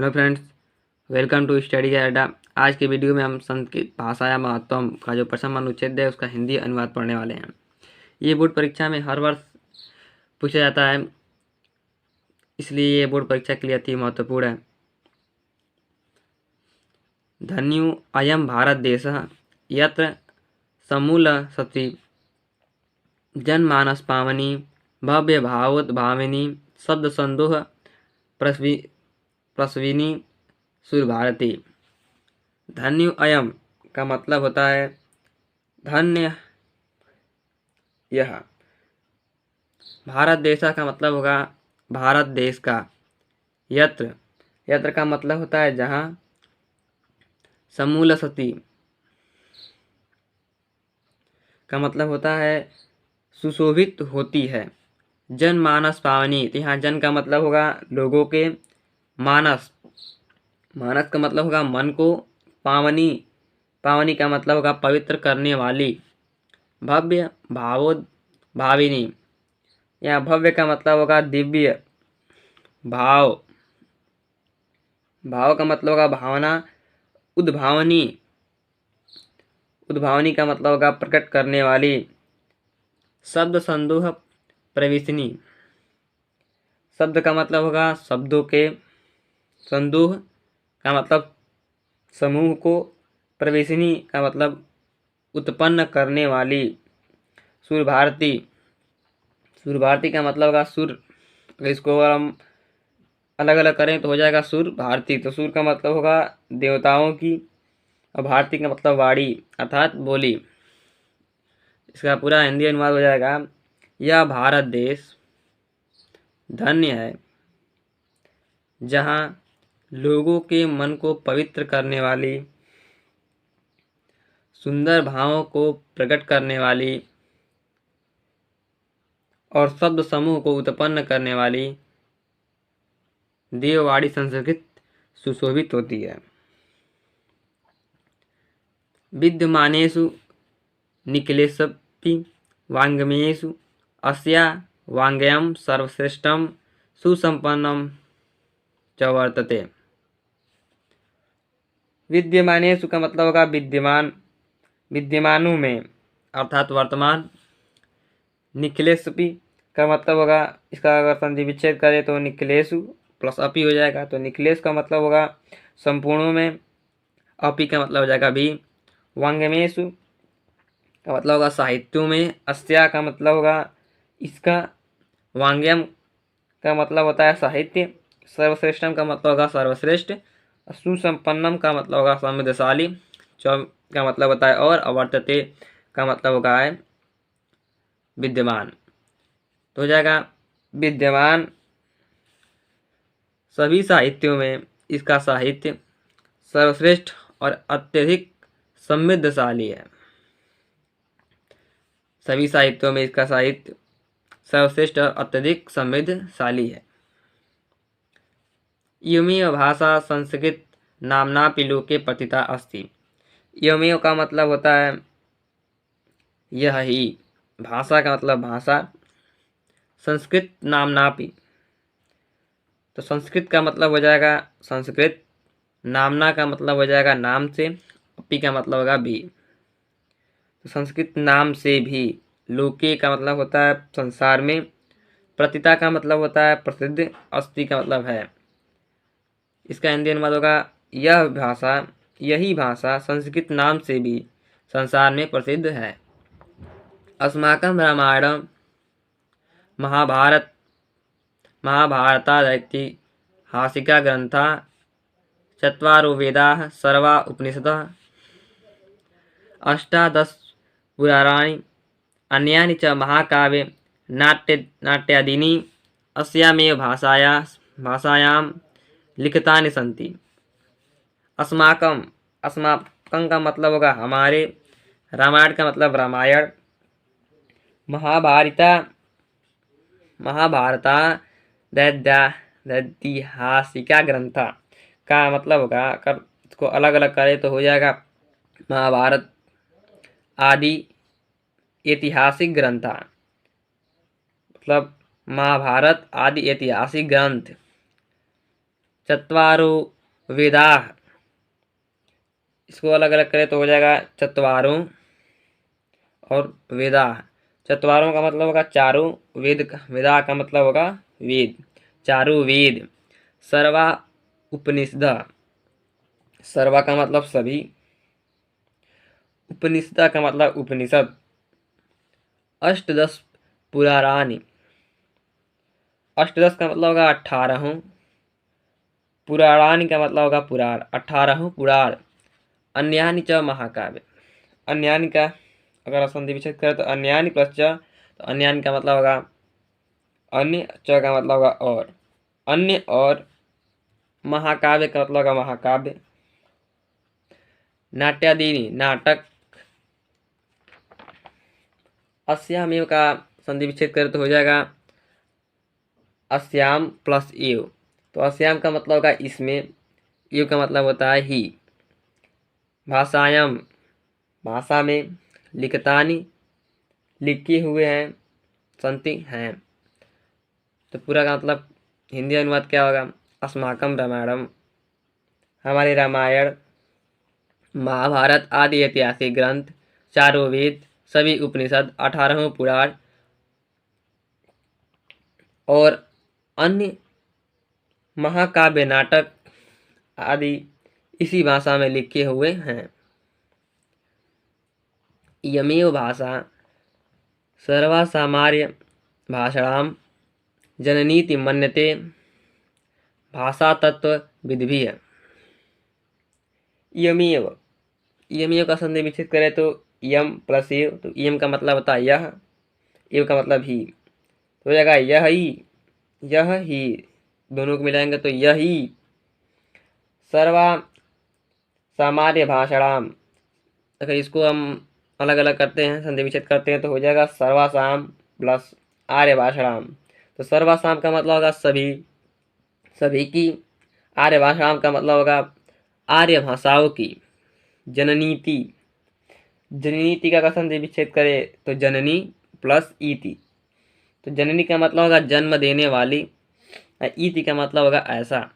Hello friends, welcome to Study Adda. आज के video में हम संस्कृत भाषा या महत्वम का जो प्रथम अनुच्छेद है उसका हिंदी अनुवाद पढ़ने वाले हैं। ये बोर्ड परीक्षा में हर वर्ष पूछा जाता है, इसलिए ये बोर्ड परीक्षा के लिए अति महत्वपूर्ण है। धन्यो अयम भारत देशः यत्र समूलसति जनमानस पावनी भव्य भावोद्भाविनी शब्द संदोह प्रसविनी सुरभारती। धन्यो अयम का मतलब होता है धन्य यह। भारत देश का मतलब होगा भारत देश का। यत्र यत्र का मतलब होता है जहाँ। समूलसति का मतलब होता है सुशोभित होती है। जनमानस पावनी, तो यहाँ जन का मतलब होगा लोगों के। मानस मानस का मतलब होगा मन को। पावनी पावनी का मतलब होगा पवित्र करने वाली। भव्य भाविनी, यहाँ भव्य का मतलब होगा दिव्य। भाव का मतलब होगा भावना। उद्भावनी का मतलब होगा प्रकट करने वाली। शब्द संदोह प्रवेशिनी, शब्द का मतलब होगा शब्दों के। संदोह का मतलब समूह को। प्रवेशिनी का मतलब उत्पन्न करने वाली। सुर भारती का मतलब होगा सुर। इसको अगर हम अलग अलग करें तो हो जाएगा सुर भारती। तो सुर का मतलब होगा देवताओं की और भारती का मतलब वाणी अर्थात बोली। इसका पूरा हिंदी अनुवाद हो जाएगा, यह भारत देश धन्य है जहाँ लोगों के मन को पवित्र करने वाली, सुंदर भावों को प्रकट करने वाली और शब्द समूह को उत्पन्न करने वाली देववाणी संस्कृत सुशोभित होती है। विद्यमानेषु निखिलेष्वपि वाङ्मयेषु अस्या वाङ्मयं सर्वश्रेष्ठं सुसंपन्नं च वर्तते। विद्यमानेषु का मतलब होगा विद्यमान, विद्यमानों में अर्थात वर्तमान। निखिलेष्वपि का मतलब होगा, इसका अगर संधि विच्छेद करें तो निखिलेषु प्लस अपि हो जाएगा। तो निखिलेश का मतलब होगा संपूर्णों में। अपि का मतलब हो जाएगा भी। वाङ्मयेषु का मतलब होगा साहित्यों में। अस्या का मतलब होगा इसका। वाङ्मयम का मतलब होता है साहित्य। सर्वश्रेष्ठम का मतलब होगा सर्वश्रेष्ठ। सुसंपन्नम का मतलब होगा समृद्धशाली। चौ का मतलब होता है और अवर्तते का मतलब होगा है विद्यमान। तो हो जाएगा विद्यमान सभी साहित्यों में इसका साहित्य सर्वश्रेष्ठ और अत्यधिक समृद्धशाली है। सभी साहित्यों में इसका साहित्य सर्वश्रेष्ठ और अत्यधिक समृद्धशाली है। इयमेव भाषा संस्कृत नाम्नापि लोके पतिता अस्ति। इयमेव का मतलब होता है यह ही। भाषा का मतलब भाषा। संस्कृत नाम्नापि, तो संस्कृत का मतलब हो जाएगा संस्कृत। नामना का मतलब हो जाएगा नाम से। अपि का मतलब होगा भी। तो संस्कृत नाम से भी। लोके का मतलब होता है संसार में। प्रतिता का मतलब होता है प्रसिद्ध। अस्ति का मतलब है। इसका हिंदी अनुवाद होगा यही भाषा संस्कृत नाम से भी संसार में प्रसिद्ध है। अस्माकं रामायण महाभारतादैतिहासिका ग्रंथा चत्वारो वेदाः सर्वा उपनिषदः अष्टादश पुराणानि अन्यानि च महाकाव्ये नाट्यादीनि अस्यामेव भाषायां लिखितानि सन्ति। अस्माकं का मतलब होगा हमारे। रामायण का मतलब रामायण। महाभारता दैतिहासिका ग्रंथा का मतलब होगा, अगर इसको अलग अलग करें तो हो जाएगा महाभारत आदि ऐतिहासिक ग्रंथा, मतलब महाभारत आदि ऐतिहासिक ग्रंथ। चत्वारो वेदाः, इसको अलग अलग करें तो हो जाएगा चत्वारों, और वेदाः, चत्वारों का मतलब होगा चारों, वेदा का मतलब होगा वेद, चारों वेद। सर्वा उपनिषद, सर्वा का मतलब सभी, उपनिषद का मतलब उपनिषद। अष्टदश पुराणानि, अष्टदश का मतलब होगा 18, पुराणानि का मतलब होगा पुराण, 18 पुराण। अन्यानि च महाकाव्य, अन्यानि का अगर संधि विच्छेद करें तो अन्यानि प्लस च, तो अन्यानि का मतलब होगा अन्य, च का मतलब होगा और, अन्य और, महाकाव्य का मतलब होगा महाकाव्य। नाट्यादीनि, नाटक। अस्यामेव का संधि विच्छेद करें तो हो जाएगा अस्याम प्लस एव, तो अस्याम का मतलब होगा इसमें, एव का मतलब होता है ही। भाषायाम, भाषा में। लिखतानि, लिखे हुए हैं। संति हैं, तो पूरा का मतलब हिंदी अनुवाद क्या होगा? अस्माकम रामायणम, हमारे रामायण, महाभारत आदि ऐतिहासिक ग्रंथ, चारों वेद, सभी उपनिषद, 18 पुराण और अन्य महाकाव्य नाटक आदि इसी भाषा में लिखे हुए हैं। यमेव भाषा सर्वसामान्य भाषाणां जननीति मन्यते भाषा तत्व विद्भिः। यमेव, यमेव का संधि विच्छेद करें तो यम प्लस एव, तो यम का मतलब होता है यह, एव का मतलब ही, तो हो जाएगा यह ही, यह ही, दोनों को मिलाएंगे तो यही। सर्वा सामान्य भाषाणाम, अगर इसको हम अलग अलग करते हैं, संधि विच्छेद करते हैं तो हो जाएगा सर्वासाम प्लस आर्य भाषाणाम, तो सर्वासाम का मतलब होगा सभी, सभी की। आर्य भाषाणाम का मतलब होगा आर्य भाषाओं की। जननीति, जननीति का संधि विच्छेद करे तो जननी प्लस इति, तो जननी का मतलब होगा जन्म देने वाली, इति का मतलब होगा ऐसा।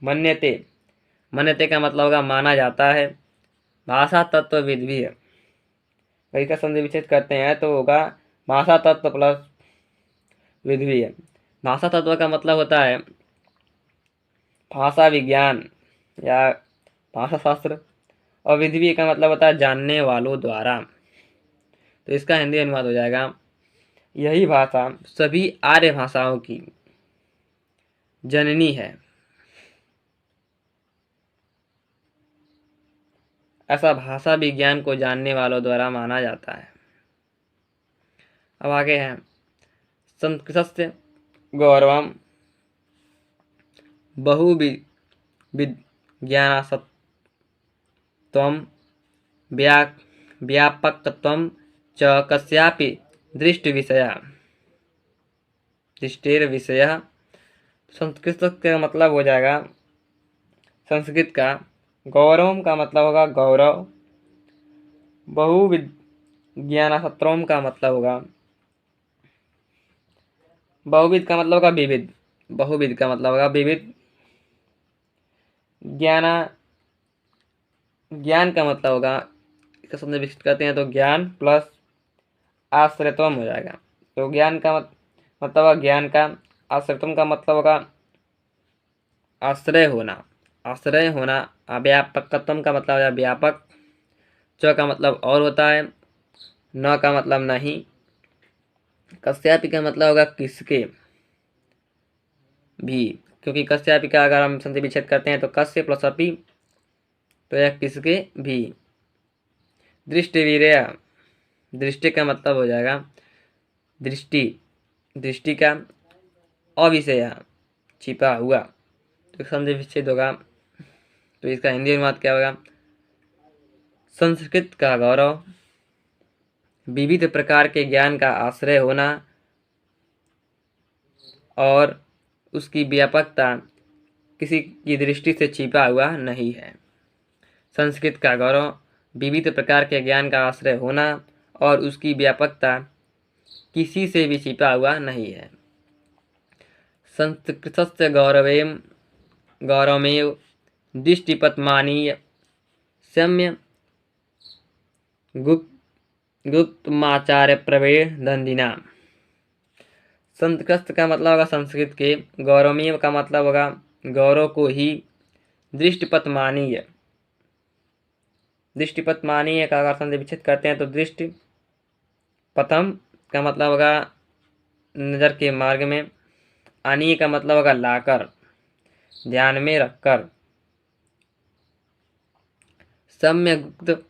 मन्यते, मन्यते का मतलब होगा माना जाता है। भाषा तत्व विद्भिः, वही का संधि विच्छेद करते हैं तो होगा भाषा तत्व प्लस विद्भिः। भाषा तत्व का मतलब होता है भाषा विज्ञान या भाषा शास्त्र, और विद्भिः का मतलब होता है जानने वालों द्वारा, तो इसका हिंदी अनुवाद हो जाएगा यही भाषा सभी आर्य भाषाओं की जननी है, ऐसा भाषा विज्ञान को जानने वालों द्वारा माना जाता है। अब आगे है संस्कृतस्य गौरवम बहुविज्ञानसत्त्वं व्यापकत्वं च कस्यापि दृष्टेर्विषयः। संस्कृत का मतलब हो जाएगा, संस्कृत का गौरवम का मतलब होगा गौरव, बहुविज्ञानसत्त्वम का मतलब होगा, बहुविध का मतलब होगा विविध, बहुविध का मतलब होगा विविध। ज्ञान का मतलब होगा, इसका संधि विच्छेद करते हैं तो ज्ञान प्लस आश्रयत्वम हो जाएगा, तो ज्ञान का मतलब होगा ज्ञान का, आश्रयत्वम का मतलब होगा आश्रय होना, आश्रय होना। व्यापकत्वम का मतलब है व्यापक। च का मतलब और होता है, न का मतलब नहीं। कस्यापि का मतलब होगा किसके भी, क्योंकि कस्यापि का अगर हम संधि विच्छेद करते हैं तो कस्य प्लस अपि, तो यह किसके भी। दृष्टिवीर्य, दृष्टि का मतलब हो जाएगा दृष्टि, दृष्टि का अविषय, छिपा हुआ, तो संधि विच्छेद होगा, तो इसका हिंदी अनुवाद क्या होगा? संस्कृत का गौरव, विविध प्रकार के ज्ञान का आश्रय होना और उसकी व्यापकता किसी की दृष्टि से छिपा हुआ नहीं है। संस्कृत का गौरव, विविध प्रकार के ज्ञान का आश्रय होना और उसकी व्यापकता किसी से भी छिपा हुआ नहीं है। संस्कृतस्य गौरवमेव दृष्टिपथमानीय सम्य गुप्तमाचार्य प्रवीण दंडिना। संतकृत का मतलब होगा संस्कृत के, गौरवमीय का मतलब होगा गौरव को ही, दृष्टिपथमानीय का अगर संधि करते हैं तो दृष्टि, पथम का मतलब होगा नजर के मार्ग में, आनीय का मतलब होगा लाकर, ध्यान में रखकर, सम्यक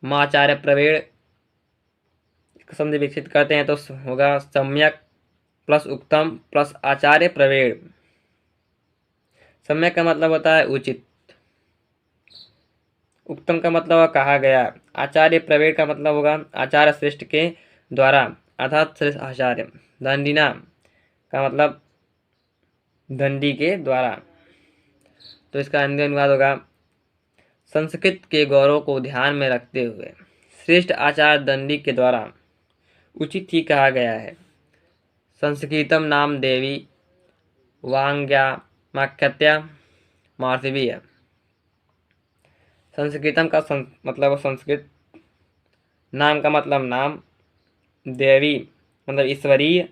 माचार्य प्रवीण संधि विकसित करते हैं तो होगा सम्यक प्लस उक्तम प्लस आचार्य प्रवीण। सम्यक का मतलब होता है उचित, उक्तम का मतलब होगा कहा गया, आचार्य प्रवीण का मतलब होगा आचार्य श्रेष्ठ के द्वारा अर्थात श्रेष्ठ आचार्य, दंडिना का मतलब दंडी के द्वारा। तो इसका हिंदी अनुवाद होगा संस्कृत के गौरव को ध्यान में रखते हुए श्रेष्ठ आचार्य दंडी के द्वारा उचित ही कहा गया है। संस्कृतम नाम देवी वांग्यामाख्यात्या मार्थिवी है। संस्कृतम का मतलब संस्कृत, नाम का मतलब नाम, देवी मतलब ईश्वरीय,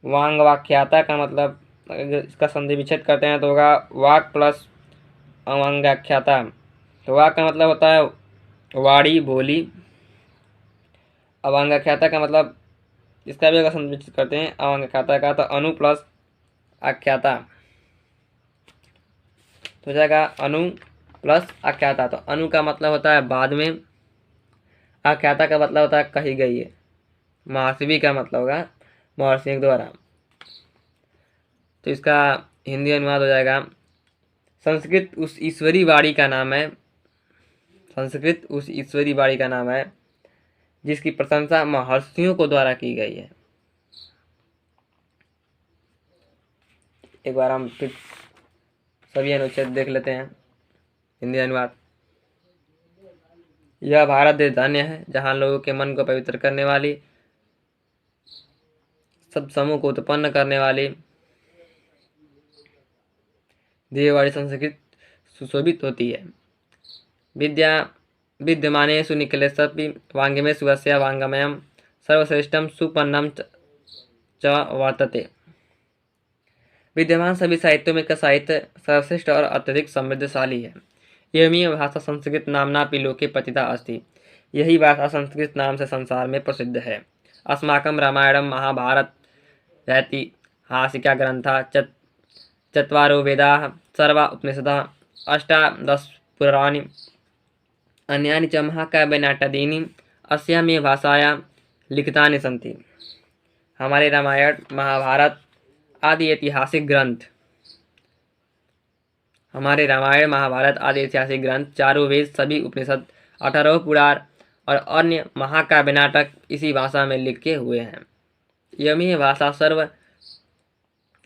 वांग वाख्याता का मतलब इसका संधि विच्छेद करते हैं तो होगा वाक प्लस अवांगाख्याता। तो वाक का मतलब होता है वाणी बोली, अवांगाख्याता का मतलब इसका भी अगर संधि विच्छेद करते हैं अवांगाख्याता का तो अनु प्लस आख्याता, तो हो जाएगा अनु प्लस आख्याता। तो अनु का मतलब होता है बाद में, आख्याता का मतलब होता है कही गई है, महर्षि का मतलब होगा महर्षि के द्वारा। तो इसका हिंदी अनुवाद हो जाएगा संस्कृत उस ईश्वरी वाणी का नाम है, संस्कृत उस ईश्वरी वाणी का नाम है जिसकी प्रशंसा महर्षियों को द्वारा की गई है। एक बार हम फिर सभी अनुच्छेद देख लेते हैं। हिंदी अनुवाद, यह भारत देश धन्य है जहाँ लोगों के मन को पवित्र करने वाली, सब समूह को उत्पन्न करने वाली देववाणी संस्कृत सुशोभित होती है। विद्यमानेषु निखिलेषु वाङ्मयेषु अस्या वाङ्मयं सर्वश्रेष्ठं सुपन्नं च वर्तते। विद्यमान सभी साहित्यों में इसका साहित्य सर्वश्रेष्ठ और अत्यधिक समृद्धशाली है। एवं भाषा संस्कृत नाम्नापि लोके पतिता अस्ति। यही भाषा संस्कृत नाम से संसार में प्रसिद्ध है। अस्माकं रामायणं महाभारत ऐतिहासिका ग्रंथा चत्वारो वेदाः सर्वा उपनिषदः अष्टादश पुराणानि अन्यानि च महाकाव्यनाट्यादीनि अस्यामेव भाषायां लिखितानि सन्ति। हमारे रामायण महाभारत आदि ऐतिहासिक ग्रंथ, हमारे रामायण महाभारत आदि ऐतिहासिक ग्रंथ, चारों वेद, सभी उपनिषद, 18 पुराण और अन्य महाकाव्य नाटक इसी भाषा में लिखे हुए हैं। यमी भाषा सर्व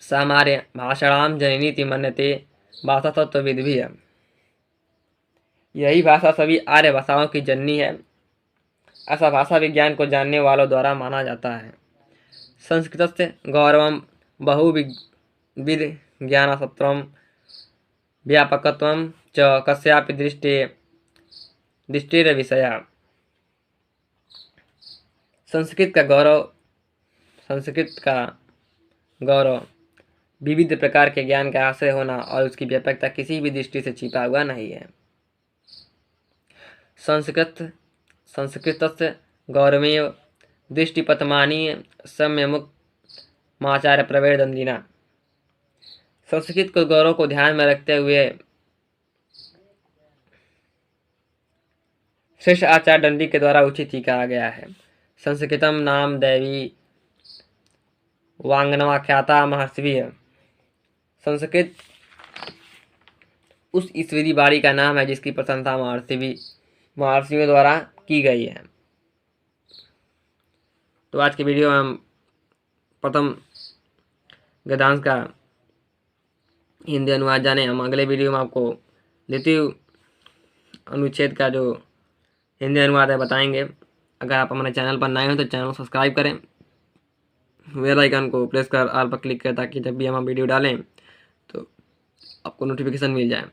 सामान्य भाषाणाम जननीति मन्यते भाषा तत्वविद भी है। यही भाषा सभी आर्य भाषाओं की जननी है, ऐसा भाषा विज्ञान को जानने वालों द्वारा माना जाता है। संस्कृतस्य गौरवं बहुविध ज्ञानसत्रं व्यापकत्वं च कस्यापि दृष्टेर विषया। संस्कृत का गौरव विविध प्रकार के ज्ञान का आश्रय होना और उसकी व्यापकता किसी भी दृष्टि से छिपा हुआ नहीं है। संस्कृतस्य गौरवमेव दृष्टिपथमानीय सम्यमुक्त माचार्य प्रवीण दंडिना। संस्कृत को गौरव को ध्यान में रखते हुए श्रेष्ठ आचार्य दंडी के द्वारा उचित ही कहा गया है। संस्कृतम नाम देवी वाङ्मयमाख्याता महर्षि है। संस्कृत उस ईश्वरी वाणी का नाम है जिसकी प्रशंसा महर्षियों द्वारा की गई है। तो आज की वीडियो में हम प्रथम गद्यांश का हिंदी अनुवाद जाने। हम अगले वीडियो में आपको द्वितीय अनुच्छेद का जो हिंदी अनुवाद है बताएंगे। अगर आप हमारे चैनल पर नए हो तो चैनल को सब्सक्राइब करें, बेल आइकन को प्रेस कर ऑल पर क्लिक करें ताकि जब भी हम वीडियो डालें तो आपको नोटिफिकेशन मिल जाए।